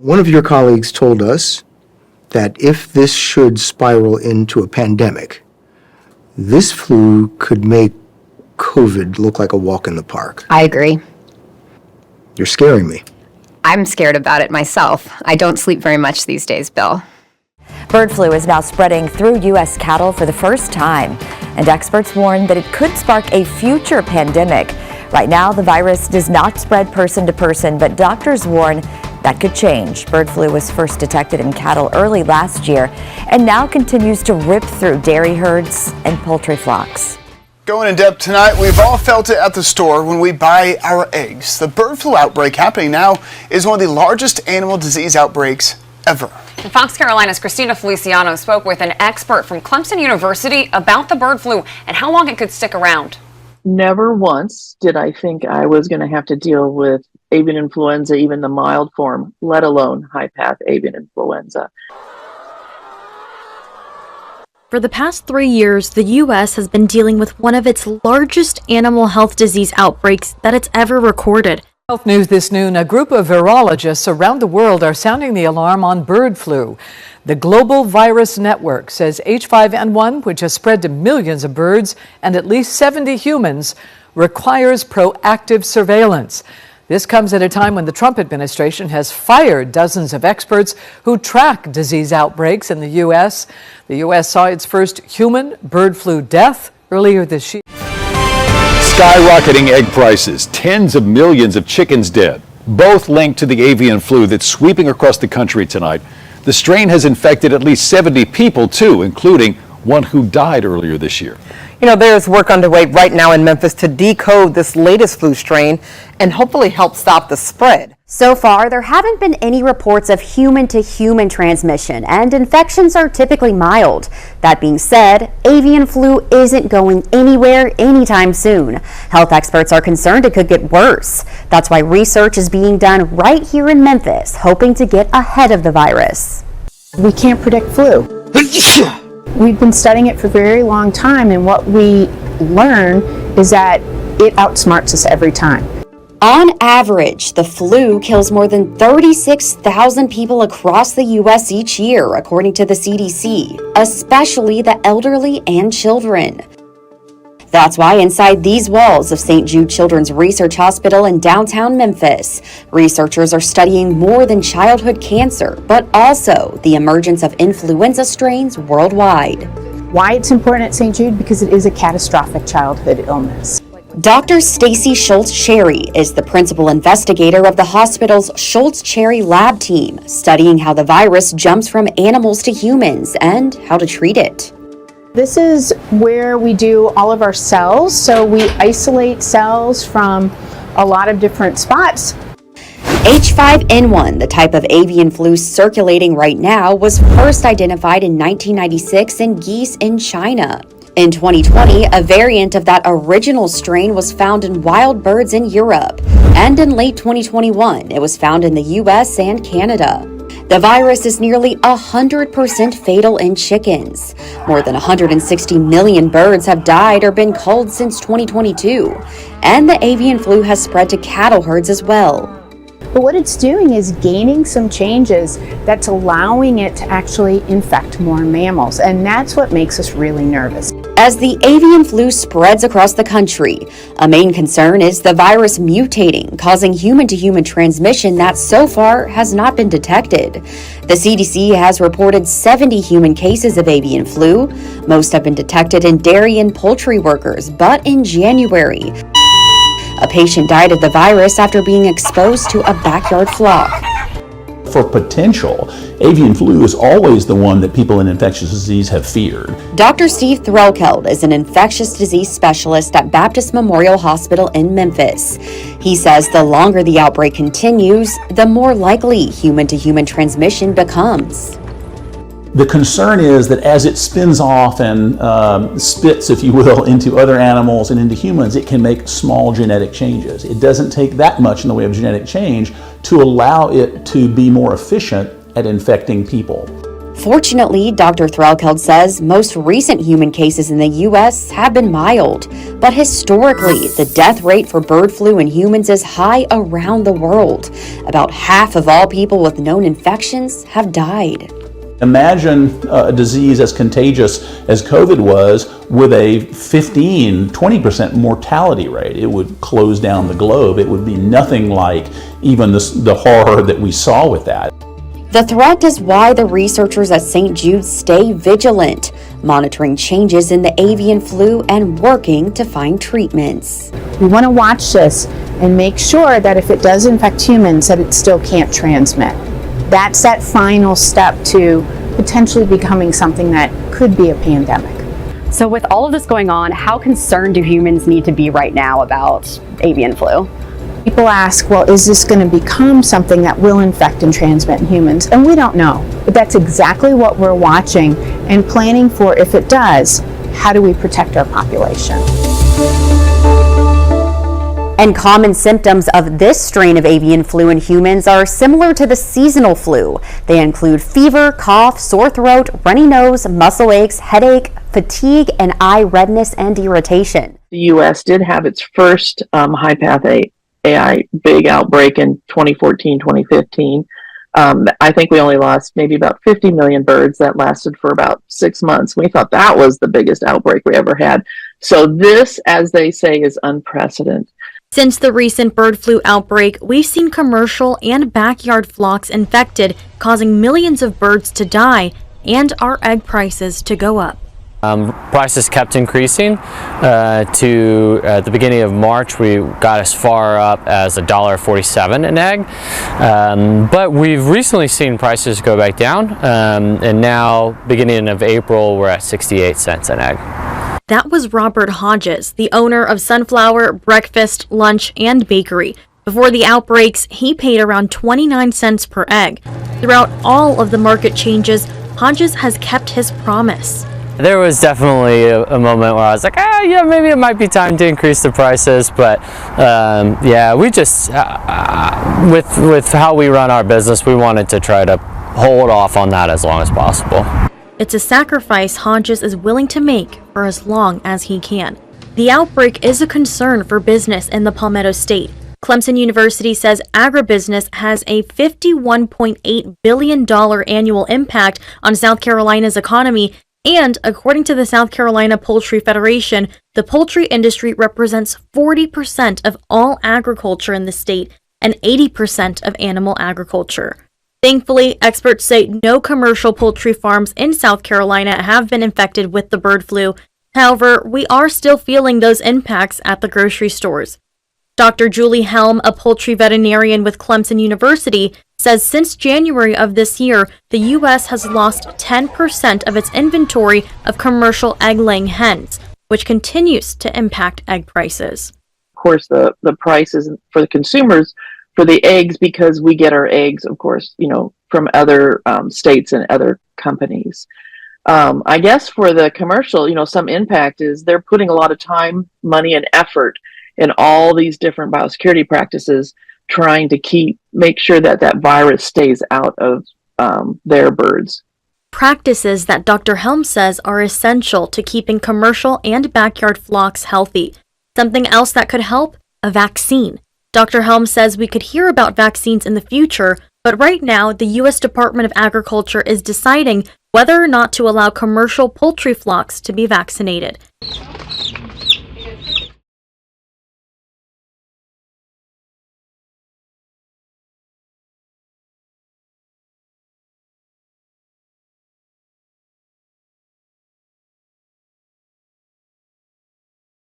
One of your colleagues told us that if this should spiral into a pandemic, this flu could make COVID look like a walk in the park. I agree. You're scaring me. I'm scared about it myself. I don't sleep very much these days, Bill. Bird flu is now spreading through U.S. cattle for the first time, and experts warn that it could spark a future pandemic. Right now, the virus does not spread person to person, but doctors warn that could change. Bird flu was first detected in cattle early last year and now continues to rip through dairy herds and poultry flocks. Going in depth tonight, we've all felt it at the store when we buy our eggs. The bird flu outbreak happening now is one of the largest animal disease outbreaks ever. And Fox Carolina's Christina Feliciano spoke with an expert from Clemson University about the bird flu and how long it could stick around. Never once did I think I was going to have to deal with avian influenza, even the mild form, let alone high-path avian influenza. For the past 3 years, the U.S. has been dealing with one of its largest animal health disease outbreaks that it's ever recorded. Health news this noon, a group of virologists around the world are sounding the alarm on bird flu. The Global Virus Network says H5N1, which has spread to millions of birds and at least 70 humans, requires proactive surveillance. This comes at a time when the Trump administration has fired dozens of experts who track disease outbreaks in the U.S. The U.S. saw its first human bird flu death earlier this year. Skyrocketing egg prices, tens of millions of chickens dead, both linked to the avian flu that's sweeping across the country tonight. The strain has infected at least 70 people, too, including one who died earlier this year. You know, there's work underway right now in Memphis to decode this latest flu strain and hopefully help stop the spread. So far, there haven't been any reports of human-to-human transmission, and infections are typically mild. That being said, avian flu isn't going anywhere anytime soon. Health experts are concerned it could get worse. That's why research is being done right here in Memphis, hoping to get ahead of the virus. We can't predict flu. We've been studying it for a very long time, and what we learn is that it outsmarts us every time. On average, the flu kills more than 36,000 people across the U.S. each year, according to the CDC, especially the elderly and children. That's why inside these walls of St. Jude Children's Research Hospital in downtown Memphis, researchers are studying more than childhood cancer, but also the emergence of influenza strains worldwide. Why it's important at St. Jude? Because it is a catastrophic childhood illness. Dr. Stacy Schultz-Cherry is the principal investigator of the hospital's Schultz-Cherry lab team, studying how the virus jumps from animals to humans and how to treat it. This is where we do all of our cells, so we isolate cells from a lot of different spots. H5N1, the type of avian flu circulating right now, was first identified in 1996 in geese in China. In 2020, a variant of that original strain was found in wild birds in Europe, and in late 2021, it was found in the US and Canada. The virus is nearly 100% fatal in chickens. More than 160 million birds have died or been culled since 2022, and the avian flu has spread to cattle herds as well. But what it's doing is gaining some changes that's allowing it to actually infect more mammals, and that's what makes us really nervous. As the avian flu spreads across the country, a main concern is the virus mutating, causing human-to-human transmission that so far has not been detected. The CDC has reported 70 human cases of avian flu. Most have been detected in dairy and poultry workers, but in January, a patient died of the virus after being exposed to a backyard flock. For potential, avian flu is always the one that people in infectious disease have feared. Dr. Steve Threlkeld is an infectious disease specialist at Baptist Memorial Hospital in Memphis. He says the longer the outbreak continues, the more likely human-to-human transmission becomes. The concern is that as it spins off and spits, if you will, into other animals and into humans, it can make small genetic changes. It doesn't take that much in the way of genetic change to allow it to be more efficient at infecting people. Fortunately, Dr. Threlkeld says most recent human cases in the U.S. have been mild, but historically, the death rate for bird flu in humans is high around the world. About half of all people with known infections have died. Imagine a disease as contagious as COVID was with a 15-20% mortality rate. It would close down the globe. It would be nothing like even the horror that we saw with that. The threat is why the researchers at St. Jude stay vigilant, monitoring changes in the avian flu and working to find treatments. We want to watch this and make sure that if it does infect humans, that it still can't transmit. That's that final step to potentially becoming something that could be a pandemic. So with all of this going on, how concerned do humans need to be right now about avian flu? People ask, well, is this going to become something that will infect and transmit in humans? And we don't know, but that's exactly what we're watching and planning for. If it does, how do we protect our population? And common symptoms of this strain of avian flu in humans are similar to the seasonal flu. They include fever, cough, sore throat, runny nose, muscle aches, headache, fatigue, and eye redness and irritation. The U.S. did have its first high-path AI big outbreak in 2014, 2015. I think we only lost maybe about 50 million birds. That lasted for about 6 months. We thought that was the biggest outbreak we ever had. So this, as they say, is unprecedented. Since the recent bird flu outbreak, we've seen commercial and backyard flocks infected, causing millions of birds to die and our egg prices to go up. Prices kept increasing to at the beginning of March we got as far up as $1.47 an egg, but we've recently seen prices go back down, and now beginning of April we're at 68 cents an egg. That was Robert Hodges, the owner of Sunflower Breakfast, Lunch, and Bakery. Before the outbreaks, he paid around 29 cents per egg. Throughout all of the market changes, Hodges has kept his promise. There was definitely a moment where I was like, yeah, maybe it might be time to increase the prices, but yeah, we just, with how we run our business, we wanted to try to hold off on that as long as possible. It's a sacrifice Hodges is willing to make for as long as he can. The outbreak is a concern for business in the Palmetto State. Clemson University says agribusiness has a $51.8 billion annual impact on South Carolina's economy, and according to the South Carolina Poultry Federation, the poultry industry represents 40% of all agriculture in the state and 80% of animal agriculture. Thankfully, experts say no commercial poultry farms in South Carolina have been infected with the bird flu. However, we are still feeling those impacts at the grocery stores. Dr. Julie Helm, a poultry veterinarian with Clemson University, says since January of this year, the U.S. has lost 10% of its inventory of commercial egg-laying hens, which continues to impact egg prices. Of course, the prices for the consumers for the eggs, because we get our eggs, of course, from other states and other companies. I guess for the commercial, some impact is they're putting a lot of time, money, and effort in all these different biosecurity practices, trying to make sure that virus stays out of their birds. Practices that Dr. Helm says are essential to keeping commercial and backyard flocks healthy. Something else that could help? A vaccine. Dr. Helm says we could hear about vaccines in the future, but right now the U.S. Department of Agriculture is deciding whether or not to allow commercial poultry flocks to be vaccinated.